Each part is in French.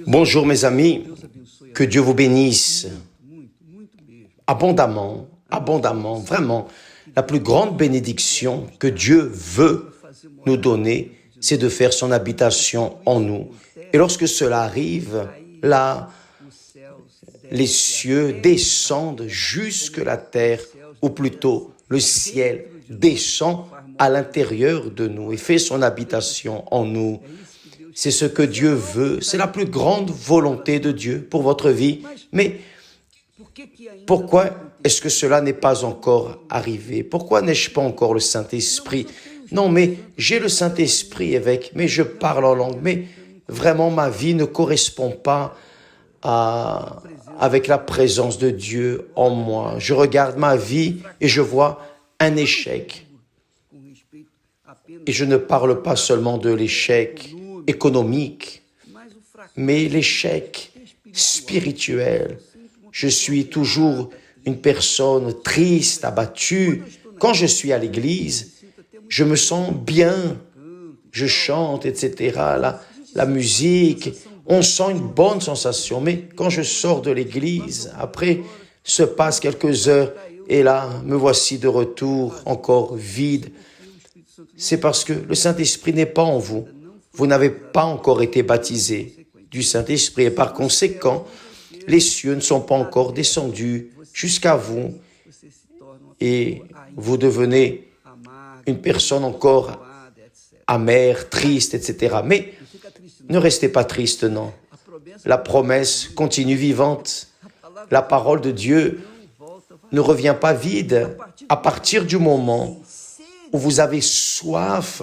Bonjour mes amis, que Dieu vous bénisse abondamment, abondamment, vraiment. La plus grande bénédiction que Dieu veut nous donner, c'est de faire son habitation en nous. Et lorsque cela arrive, là, les cieux descendent jusque la terre, ou plutôt le ciel descend à l'intérieur de nous et fait son habitation en nous. C'est ce que Dieu veut, c'est la plus grande volonté de Dieu pour votre vie. Mais pourquoi est-ce que cela n'est pas encore arrivé? Pourquoi n'ai-je pas encore le Saint-Esprit? Non, mais j'ai le Saint-Esprit mais je parle en langue, mais vraiment ma vie ne correspond pas avec la présence de Dieu en moi. Je regarde ma vie et je vois un échec. Et je ne parle pas seulement de l'échec économique, mais l'échec spirituel. Je suis toujours une personne triste, abattue. Quand je suis à l'église, je me sens bien. Je chante, etc. La musique, on sent une bonne sensation. Mais quand je sors de l'église, après se passent quelques heures, et là, me voici de retour, encore vide. C'est parce que le Saint-Esprit n'est pas en vous. Vous n'avez pas encore été baptisé du Saint-Esprit. Et par conséquent, les cieux ne sont pas encore descendus jusqu'à vous. Et vous devenez une personne encore amère, triste, etc. Mais ne restez pas triste, non. La promesse continue vivante. La parole de Dieu ne revient pas vide à partir du moment où vous avez soif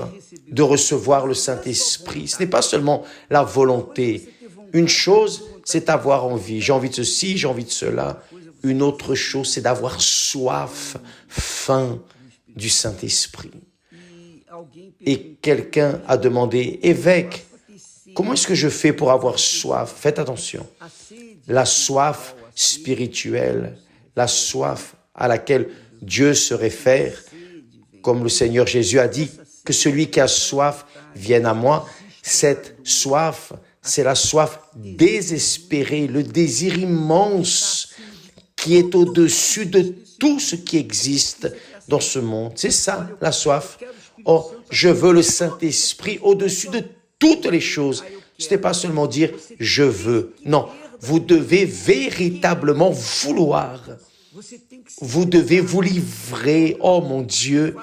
de recevoir le Saint-Esprit. Ce n'est pas seulement la volonté. Une chose, c'est avoir envie. J'ai envie de ceci, j'ai envie de cela. Une autre chose, c'est d'avoir soif, faim du Saint-Esprit. Et quelqu'un a demandé, évêque, comment est-ce que je fais pour avoir soif? Faites attention. La soif spirituelle, la soif à laquelle Dieu se réfère, comme le Seigneur Jésus a dit, que celui qui a soif vienne à moi. Cette soif, c'est la soif désespérée, le désir immense qui est au-dessus de tout ce qui existe dans ce monde. C'est ça, la soif. Oh, je veux le Saint-Esprit au-dessus de toutes les choses. Ce n'est pas seulement dire « je veux ». Non, vous devez véritablement vouloir. Vous devez vous livrer. Oh mon Dieu,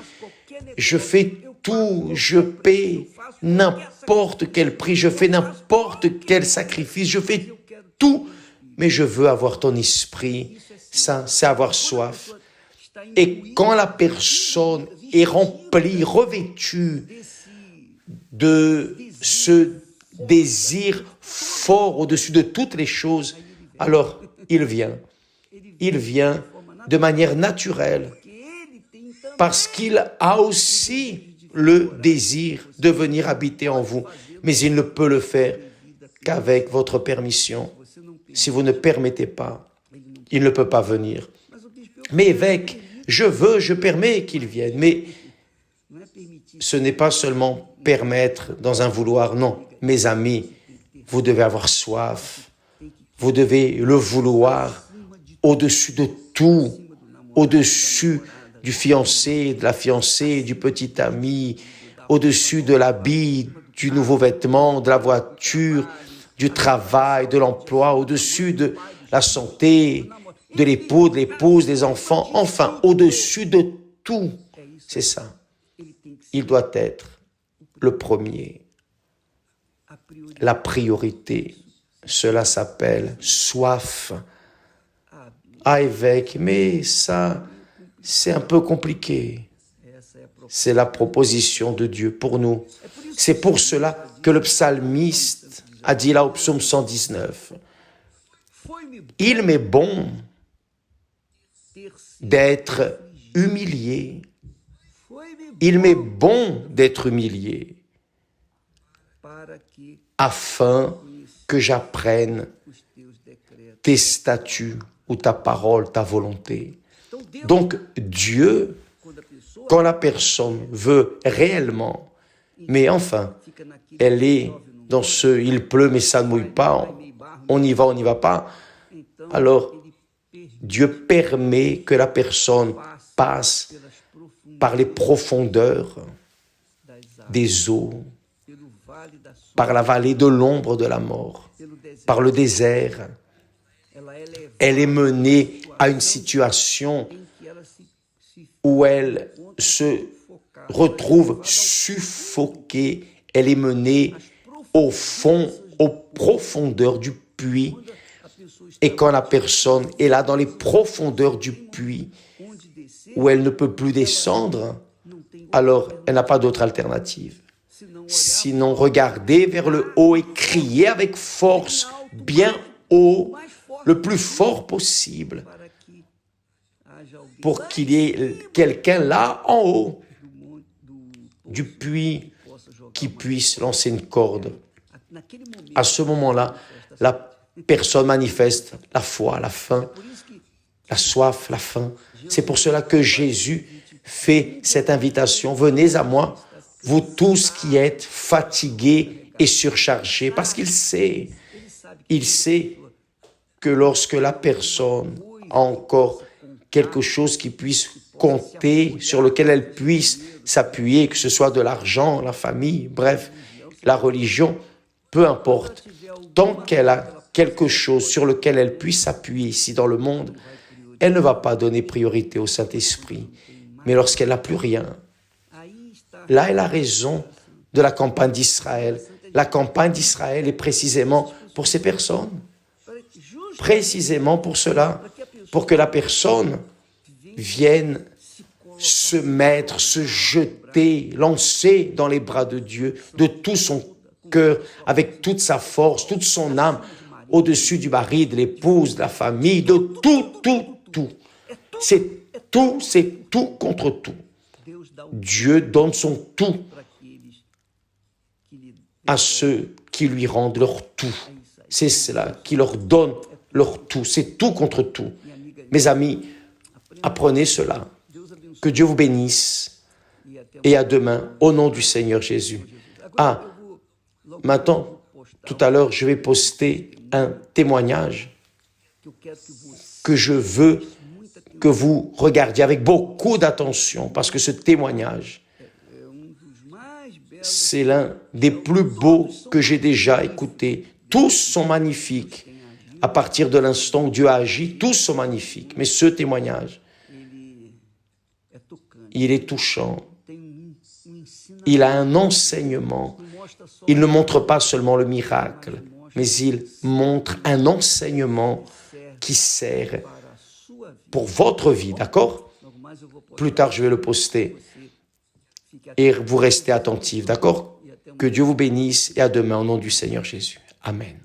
je fais tout, je paie n'importe quel prix, je fais n'importe quel sacrifice, je fais tout, mais je veux avoir ton esprit. Ça, c'est avoir soif. Et quand la personne est remplie, revêtue de ce désir fort au-dessus de toutes les choses, alors il vient. Il vient de manière naturelle parce qu'il a aussi le désir de venir habiter en vous. Mais il ne peut le faire qu'avec votre permission. Si vous ne permettez pas, il ne peut pas venir. Mais évêque, je permets qu'il vienne. Mais ce n'est pas seulement permettre dans un vouloir, non. Mes amis, vous devez avoir soif. Vous devez le vouloir au-dessus de tout, au-dessus du fiancé, de la fiancée, du petit ami, au-dessus de l'habit, du nouveau vêtement, de la voiture, du travail, de l'emploi, au-dessus de la santé, de l'époux, de l'épouse, des enfants, enfin, au-dessus de tout. C'est ça. Il doit être le premier, la priorité. Cela s'appelle soif. Ah, évêque, mais ça, c'est un peu compliqué. C'est la proposition de Dieu pour nous. C'est pour cela que le psalmiste a dit là au psaume 119, « Il m'est bon d'être humilié. Il m'est bon d'être humilié afin que j'apprenne tes statuts ou ta parole, ta volonté. » Donc Dieu, quand la personne veut réellement, mais enfin, elle est dans ce « il pleut mais ça ne mouille pas », on y va, on n'y va pas, alors Dieu permet que la personne passe par les profondeurs des eaux, par la vallée de l'ombre de la mort, par le désert. Elle est menée à une situation où elle se retrouve suffoquée. Elle est menée au fond, aux profondeurs du puits. Et quand la personne est là dans les profondeurs du puits, où elle ne peut plus descendre, alors elle n'a pas d'autre alternative. Sinon, regarder vers le haut et crier avec force, bien haut, le plus fort possible, pour qu'il y ait quelqu'un là en haut du puits qui puisse lancer une corde. À ce moment-là, la personne manifeste la foi, la faim, la soif, la faim. C'est pour cela que Jésus fait cette invitation. Venez à moi, vous tous qui êtes fatigués et surchargés, parce qu'il sait que lorsque la personne a encore quelque chose qui puisse compter, sur lequel elle puisse s'appuyer, que ce soit de l'argent, la famille, bref, la religion, peu importe. Tant qu'elle a quelque chose sur lequel elle puisse s'appuyer ici dans le monde, elle ne va pas donner priorité au Saint-Esprit. Mais lorsqu'elle n'a plus rien, là est la raison de la campagne d'Israël. La campagne d'Israël est précisément pour ces personnes. Précisément pour cela, pour que la personne vienne se mettre, se jeter, lancer dans les bras de Dieu, de tout son cœur, avec toute sa force, toute son âme, au-dessus du mari, de l'épouse, de la famille, de tout. C'est tout contre tout. Dieu donne son tout à ceux qui lui rendent leur tout. C'est cela qui leur donne leur tout. C'est tout contre tout. Mes amis, apprenez cela. Que Dieu vous bénisse. Et à demain, au nom du Seigneur Jésus. Maintenant, tout à l'heure, je vais poster un témoignage que je veux que vous regardiez avec beaucoup d'attention, parce que ce témoignage, c'est l'un des plus beaux que j'ai déjà écoutés. Tous sont magnifiques. À partir de l'instant où Dieu a agi, tous sont magnifiques. Mais ce témoignage, il est touchant. Il a un enseignement. Il ne montre pas seulement le miracle, mais il montre un enseignement qui sert pour votre vie, d'accord? Plus tard, je vais le poster. Et vous restez attentifs, d'accord? Que Dieu vous bénisse et à demain au nom du Seigneur Jésus. Amen.